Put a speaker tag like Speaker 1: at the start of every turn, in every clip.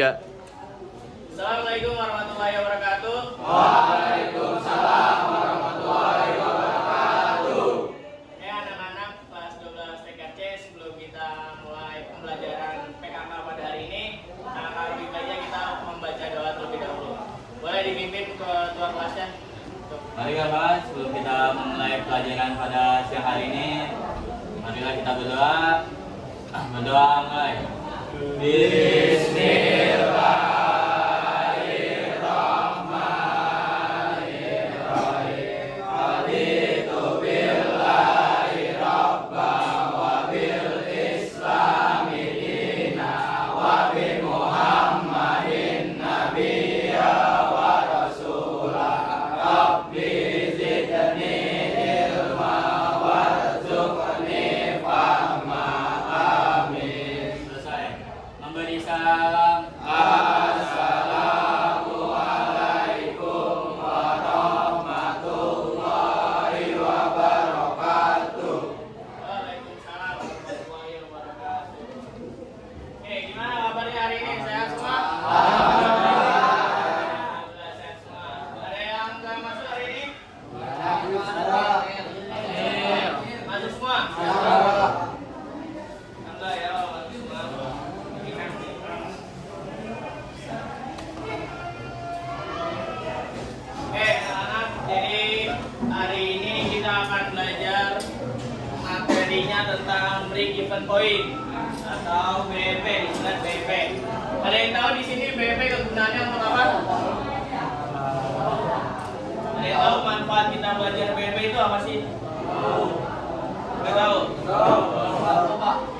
Speaker 1: Ya.
Speaker 2: Assalamualaikum warahmatullahi wabarakatuh.
Speaker 3: Waalaikumsalam warahmatullahi wabarakatuh.
Speaker 2: Anak-anak kelas 12 TKC, sebelum kita mulai pembelajaran PKK pada hari ini, lebih baiknya kita membaca doa terlebih dahulu. Boleh dipimpin ke ketua kelasnya?
Speaker 3: Mari kawan, sebelum kita memulai pelajaran pada siang hari ini, marilah kita berdoa. Berdoa mulai. Bismillah. Memberi salam. Assalamualaikum warahmatullahi wabarakatuh.
Speaker 2: Waalaikumsalam warahmatullahi wabarakatuh. Gimana kabarnya hari ini? Sehat semua? Alhamdulillah sehat semua. Ada yang nggak masuk hari ini? Masuk semua? Alhamdulillah ya, masuk semua. Anak-anak, jadi hari ini kita akan belajar materinya tentang break even point atau BEP, istilah BEP. Ada yang tahu di sini BEP kegunaannya untuk apa? Ada yang tahu manfaat kita belajar BEP itu apa sih? Nggak tahu?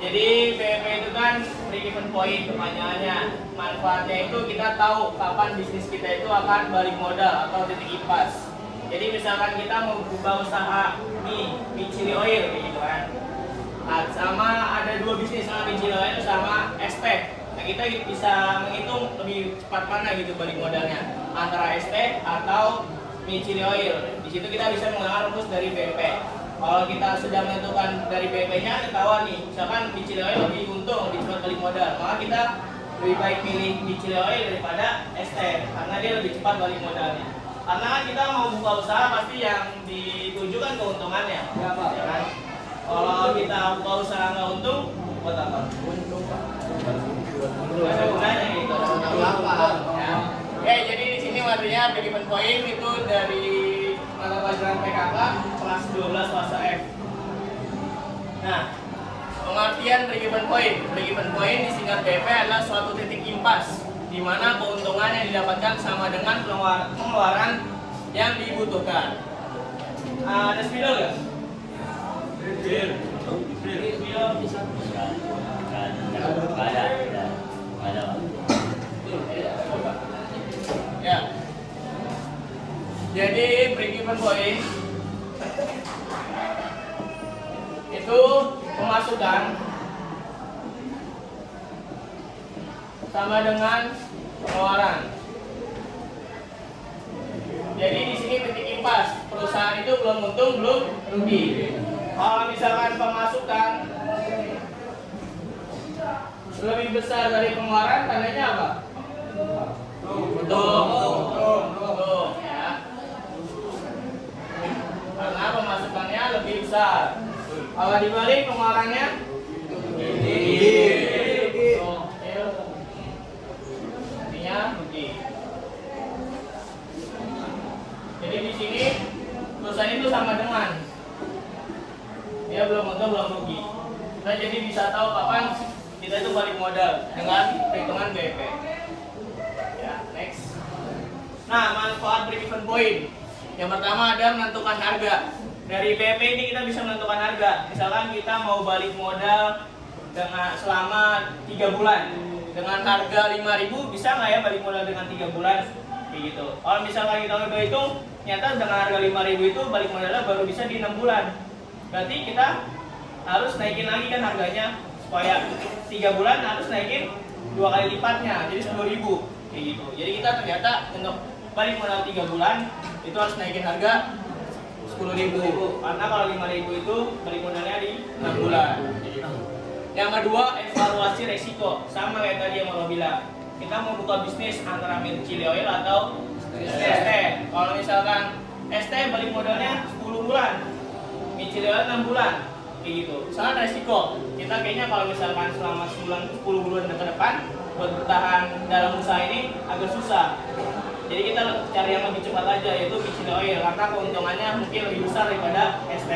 Speaker 2: Jadi BEP itu kan break even point, pertanyaannya. Manfaatnya itu kita tahu kapan bisnis kita itu akan balik modal atau titik impas. Jadi misalkan kita mau buka usaha mie chili oil gitu kan. Nah, sama ada dua bisnis, sama mie chili oil sama es teh. Nah, kita bisa menghitung lebih cepat mana gitu balik modalnya, antara es teh atau mie chili oil. Di situ kita bisa menggunakan rumus dari BEP. Kalau kita sudah menentukan dari BEP-nya, ketahuan nih, misalkan mie chili oil lebih untung, lebih cepat balik modal, maka kita lebih baik pilih mie chili oil daripada es teh, karena dia lebih cepat balik modalnya. Karena kan kita mau buka usaha pasti yang ditujukan keuntungannya, ya kan? Kalau kita buka usaha nggak untung, buat apa? Nggak ada gunanya gitu. Ya. Oke, jadi di sini materinya break even point itu dari mata pelajaran PKK kelas 12 fase F. Nah, pengertian break even point. Break even point disingkat BEP adalah suatu titik impas di mana keuntungan yang didapatkan sama dengan pengeluaran yang dibutuhkan. Ada spidol nggak? Spidol bisa.
Speaker 3: Ada.
Speaker 2: Ya. Jadi break even point itu pemasukan sama dengan pengeluaran. Jadi di sini titik impas, perusahaan itu belum untung, belum rugi. Kalau misalkan pemasukan lebih besar dari pengeluaran, tandanya apa? Untung, ya. Karena pemasukannya lebih besar. Kalau dibalik pengeluarannya artinya rugi. Jadi di sini perusahaan itu sama dengan dia belum untung belum rugi. Kita jadi bisa tahu kapan kita itu balik modal dengan perhitungan BEP. Ya, next. Nah, manfaat break even point. Yang pertama ada menentukan harga. Dari BEP ini kita bisa menentukan harga. Misalkan kita mau balik modal dengan selama 3 bulan dengan harga 5.000, bisa nggak ya balik modal dengan 3 bulan? Kayak gitu. Kalau misalkan kita udah hitung, ternyata dengan harga 5.000 itu balik modalnya baru bisa di 6 bulan. Berarti kita harus naikin lagi kan harganya, supaya 3 bulan harus naikin 2 kali lipatnya, jadi 10.000 kayak gitu. Jadi kita ternyata untuk balik modal 3 bulan itu harus naikin harga 10.000, karena kalau 5.000 itu balik modalnya di 6 bulan. Yang kedua, evaluasi resiko, sama kayak tadi yang Mama bilang. kita mau buka bisnis antara Chili Oil atau ST. Kalau misalkan ST balik modalnya 10 bulan, Chili Oil 6 bulan, kayak gitu. Sangat resiko. Kita kayaknya kalau misalkan selama 10 bulan ke depan buat bertahan dalam usaha ini agak susah. Jadi kita cari yang lebih cepat aja, yaitu Chili Oil, karena keuntungannya mungkin lebih besar daripada ST.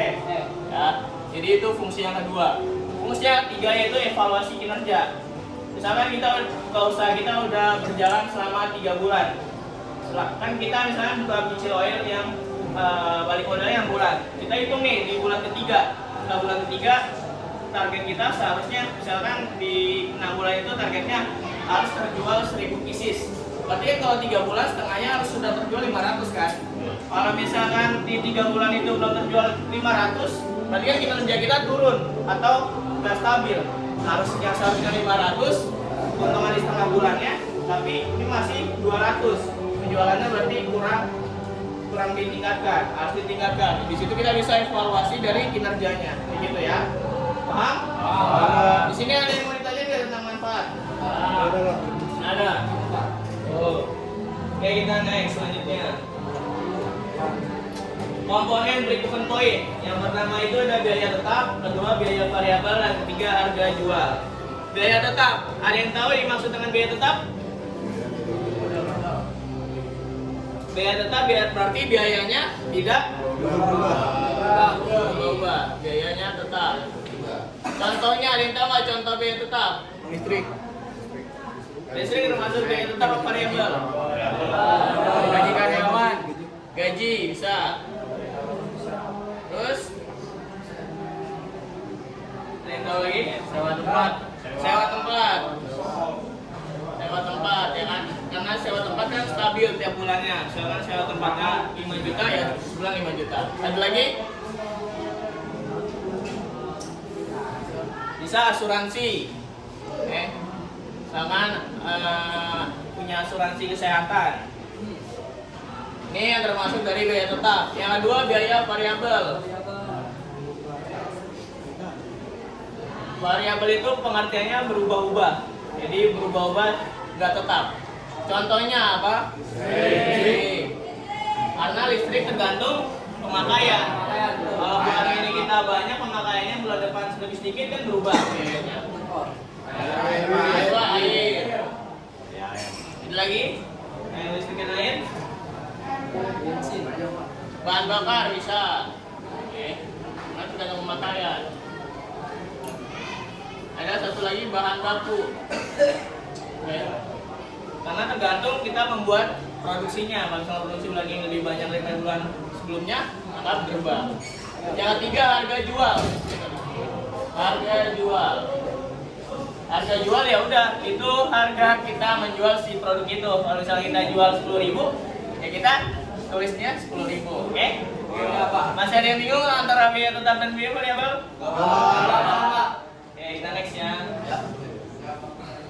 Speaker 2: Ya. Jadi itu fungsi yang kedua. Fungsi yang ketiga yaitu evaluasi kinerja. Misalkan usaha kita udah berjalan selama 3 bulan. Kan kita misalnya buka Chili Oil yang balik modalnya yang bulan. Kita hitung nih di bulan ketiga. Setelah bulan ketiga target kita seharusnya misalkan di 6 bulan itu targetnya harus terjual 1000 pieces. Berarti kan kalau 3 bulan setengahnya harus sudah terjual 500 kan? Kalau misalkan di 3 bulan itu belum terjual 500, berarti kan kinerja kita turun atau nggak stabil. Yang seharusnya 500, keuntungan di setengah bulannya, tapi ini masih 200. Penjualannya berarti kurang ditingkatkan, harus ditingkatkan. Di situ kita bisa evaluasi dari kinerjanya, kayak gitu ya. Paham? Di sini ada yang mau ditanya nggak tentang manfaat? Ada. Oh. Oke, kita next selanjutnya. Komponen break-even point. Yang pertama itu ada biaya tetap, kedua biaya variabel, dan ketiga harga jual. Biaya tetap. Ada yang tahu yang dimaksud dengan biaya tetap? Biaya tetap berarti biayanya tidak berubah. Biayanya tetap. Contohnya ada yang tahu nggak contoh biaya tetap?
Speaker 1: Listrik.
Speaker 2: Listrik termasuk biaya tetap apa variabel?
Speaker 1: Gaji karyawan.
Speaker 2: Gaji bisa. Terus ada yang tahu lagi?
Speaker 1: Sewa tempat.
Speaker 2: Sewa tempat. Sewa tempat ya kan? Karena sewa tempat kan stabil tiap bulannya. Misalkan sewa tempatnya 5 juta ya sebulan 5 juta. Ada lagi? Bisa asuransi. Misalkan punya asuransi kesehatan. Ini yang termasuk dari biaya tetap. Yang kedua biaya variabel. Variabel itu pengertiannya berubah-ubah. Jadi berubah-ubah nggak tetap. Contohnya apa? Listrik. Karena listrik tergantung pemakaian. Kalau bulan ini kita banyak, pemakaiannya bulan depan lebih sedikit kan berubah biayanya. Kedua air. Ada lagi? Yang listrik yang lain? Bahan bakar bisa. Oke. Karena tergantung pemakaian. Ada satu lagi bahan baku. Oke. Karena tergantung kita membuat produksinya. Kalau misalnya produksi bulan ini lebih banyak daripada bulan sebelumnya, maka berubah. Yang ketiga harga jual. Harga jual. Harga jual ya udah, itu harga kita menjual si produk itu. Kalau misalnya kita jual 10.000, ya kita tulisnya 10.000, oke? Masih ada yang bingung antara biaya tetap dan biaya variabel? Oke, kita next ya.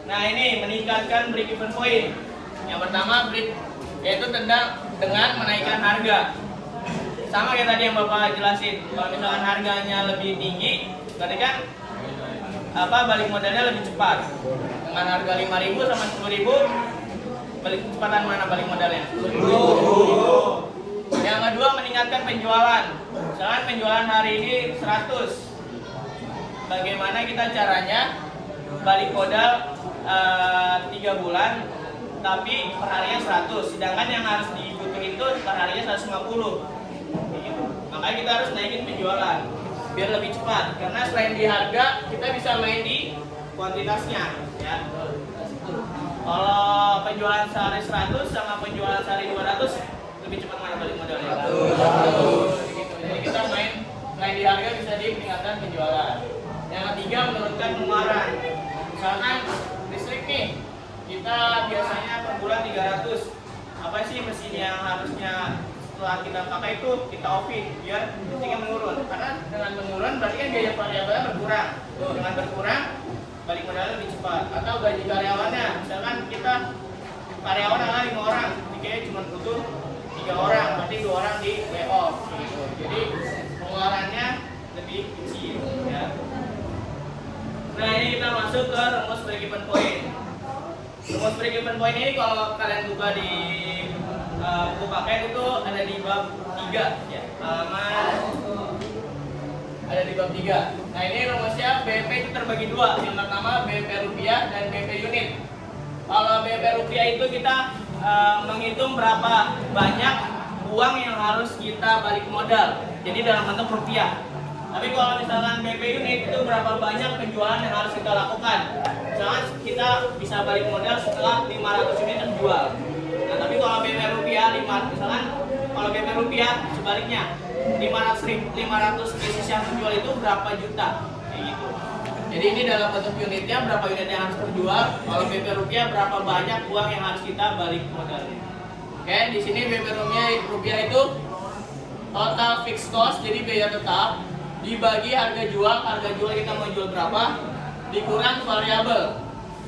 Speaker 2: Nah ini meningkatkan break even point. Yang pertama yaitu dengan menaikkan harga. Sama kayak tadi yang Bapak jelasin. Kalau misalkan harganya lebih tinggi, berarti kan balik modalnya lebih cepat. Dengan harga 5.000 sama 10.000, balik kecepatan mana balik modalnya? 10.000. Yang kedua meningkatkan penjualan. Misalkan penjualan hari ini 100. Bagaimana kita caranya balik modal 3 bulan tapi perharinya 100, sedangkan yang harus dibutuhin itu perharinya 150. Makanya kita harus naikin penjualan biar lebih cepat, karena selain di harga kita bisa main di kuantitasnya ya. Kalau penjualan sehari 100 sama penjualan sehari 200, lebih cepat mana balik modalnya? 100. Jadi kita main selain di harga bisa di peningkatan penjualan. Yang ketiga menurunkan pengeluaran. Misalkan listrik nih, kita biasanya per bulan 300. Apa sih mesin yang harusnya setelah kita pakai itu kita off-in biar listriknya menurun. Karena dengan menurun berarti kan biaya variabelnya berkurang. Dengan berkurang balik modalnya lebih cepat. Atau gaji karyawannya, misalkan kita karyawan ada 5 orang, dikira cuma butuh 3 orang, berarti 2 orang di lay off. Jadi pengeluarannya lebih kecil ya. Nah ini kita masuk ke rumus break even point. Rumus break even point ini kalau kalian buka di buku paket itu ada di bab 3 ya. Halaman ada di bab 3. Nah, ini rumusnya BP itu terbagi dua. Yang pertama BP rupiah dan BP unit. Kalau BP rupiah itu kita menghitung berapa banyak uang yang harus kita balik modal. Jadi dalam bentuk rupiah. Tapi kalau misalkan BP unit itu berapa banyak penjualan yang harus kita lakukan. Misalkan kita bisa balik modal setelah 500 unit terjual. Nah, tapi kalau BP rupiah misalkan kalau BP rupiah sebaliknya 500 pieces yang terjual itu berapa juta kayak gitu. Jadi ini dalam bentuk unitnya berapa unit yang harus terjual. Kalau BP rupiah berapa banyak uang yang harus kita balik modal. Oke, di sini BP rupiah itu total fixed cost, jadi biaya tetap dibagi harga jual kita mau jual berapa, dikurang variabel,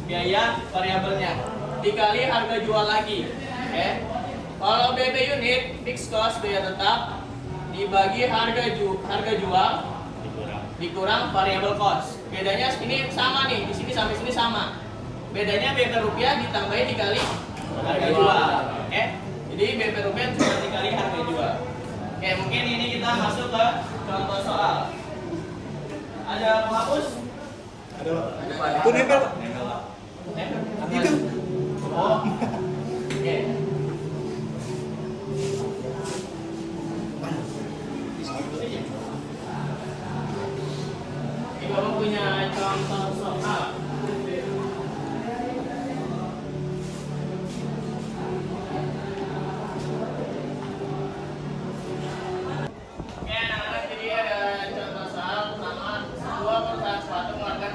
Speaker 2: biaya variabelnya, dikali harga jual lagi. Oke. Kalau BP unit fixed cost biaya tetap dibagi harga jual dikurang variable cost. Bedanya ini sama nih, di sini sampai sini sama. Bedanya BP rupiah ditambahin dikali harga jual. Oke. Jadi BP rupiah cuma dikali harga jual. Oke, mungkin ini kita masuk ke contoh soal. Ada penghapus?
Speaker 4: Ada. Itu nempel. Itu.
Speaker 2: Oh. Oke. Ini kamu punya contoh soal.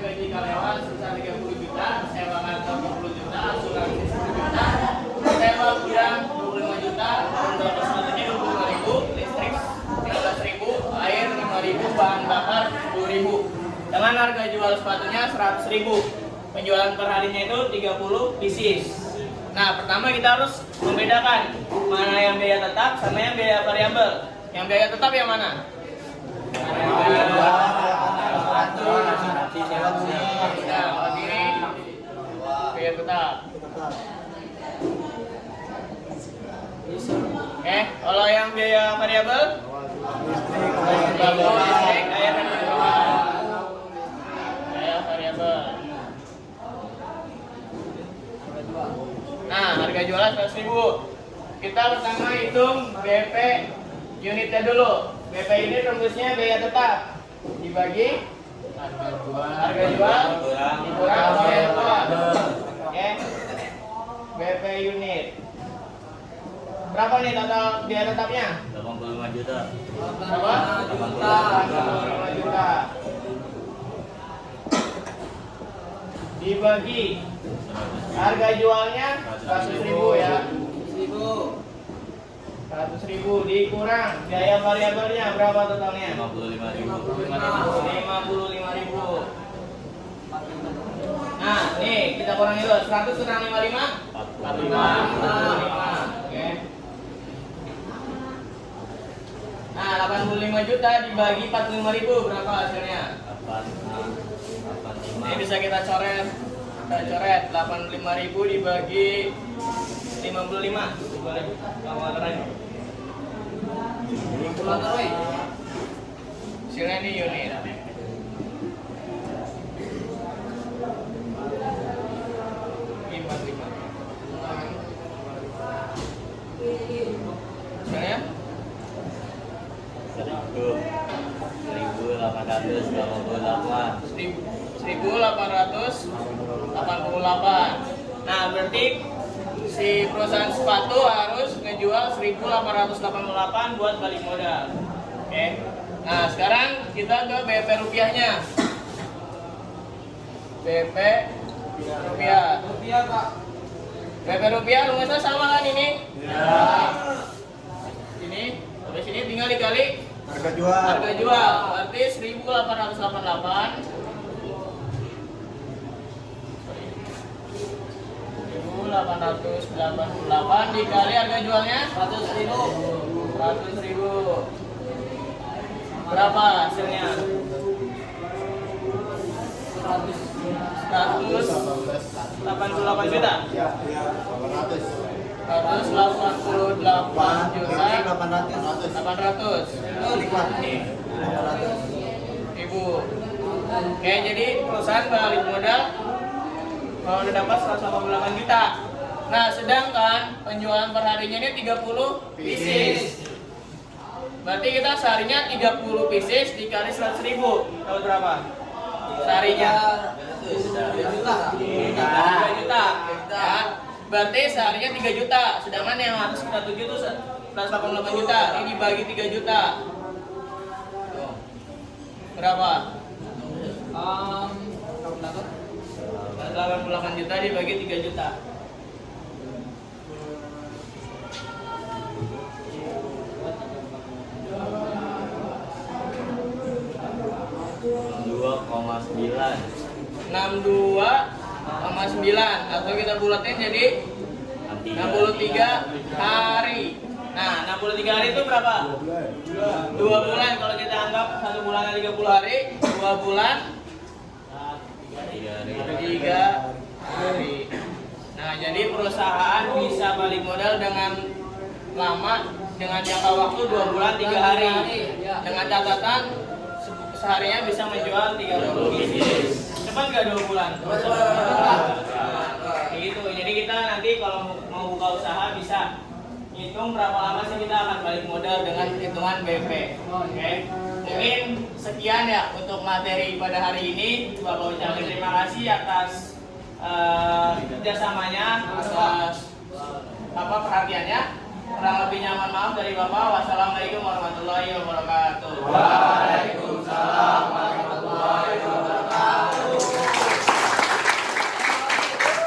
Speaker 2: Gaji karyawan sebesar 30 juta, sewa kantor 20 juta, asuransi 10 juta, sewa gudang 25 juta, untuk sepatunya 25.000, listrik 15.000, air 5.000, bahan bakar 10.000. Dengan harga jual sepatunya 100.000. Penjualan per harinya itu 30 pieces. Nah, pertama kita harus membedakan mana yang biaya tetap sama yang biaya variabel. Yang biaya tetap yang mana? Biaya tetap. Oke, kalau yang biaya variabel, listrik, air dan lingkungan. Biaya variabel. Nah, harga jualan 100.000. Kita pertama hitung BP unitnya dulu. BP unit rumusnya biaya tetap dibagi harga jual dikurang biaya tetap. Oke. BP unit. Berapa nih total biaya tetapnya?
Speaker 3: 85 juta.
Speaker 2: Berapa? 85 juta. Dibagi harga jualnya 100.000 ya. 100.000 dikurang biaya variabelnya berapa totalnya?
Speaker 3: 55.000.
Speaker 2: 55.000. Nah, nih kita kurangi dulu. 100 kurang 55? 45. Oke. Nah, 85 juta dibagi 45.000 berapa hasilnya?
Speaker 3: 85.
Speaker 2: Ini bisa kita coret. Kita coret 85.000 dibagi 55. Boleh. Kalkulator aja. Kalkulator woi. Hasilnya ini unit. Hasilnya 1.888. Nah, berarti si perusahaan sepatu harus ngejual 1.888 buat balik modal. Oke. Nah, sekarang kita ke BP rupiahnya. BP rupiah. BP rupiah rumusnya sama kan ini? Ya. Ini, habis ini tinggal dikali
Speaker 4: Harga jual.
Speaker 2: harga jual. Berarti 1.888 1.888 dikali harga jualnya 100.000. Berapa hasilnya? 100. 188 juta.
Speaker 4: Ya, 800.
Speaker 2: 188 juta
Speaker 4: 800.
Speaker 2: 800 ribu. Oke, jadi perusahaan balik modal kalau udah dapat 188 juta. Nah, sedangkan penjualan perharinya ini 30 pieces. Berarti kita seharinya 30 pieces dikali 100 ribu. Tahu berapa? Seharinya 3 juta. Ya. Berarti seharinya 3 juta. Sedangkan yang harus kita tuju itu 188 juta. Ini dibagi 3 juta. Berapa? 188 juta dibagi 3 juta. 62,9 atau kita bulatin jadi 63 hari. Nah, 63 hari itu berapa? 2 bulan. Kalau kita anggap 1 bulannya 30 hari, 2 bulan 3 hari. Nah, jadi perusahaan bisa balik modal dengan lama, dengan jangka waktu 2 bulan 3 hari. Dengan catatan seharinya bisa menjual 30 pieces. Cepat nggak 2 bulan? Gitu. Jadi kita nanti kalau mau buka usaha bisa hitung berapa lama sih kita akan balik modal dengan hitungan BP. Oke. Mungkin sekian ya untuk materi pada hari ini. Bapak ucapkan terima kasih atas kerjasamanya, atas perhatiannya. Kurang lebihnya mohon maaf dari Bapak. Wassalamualaikum warahmatullahi wabarakatuh.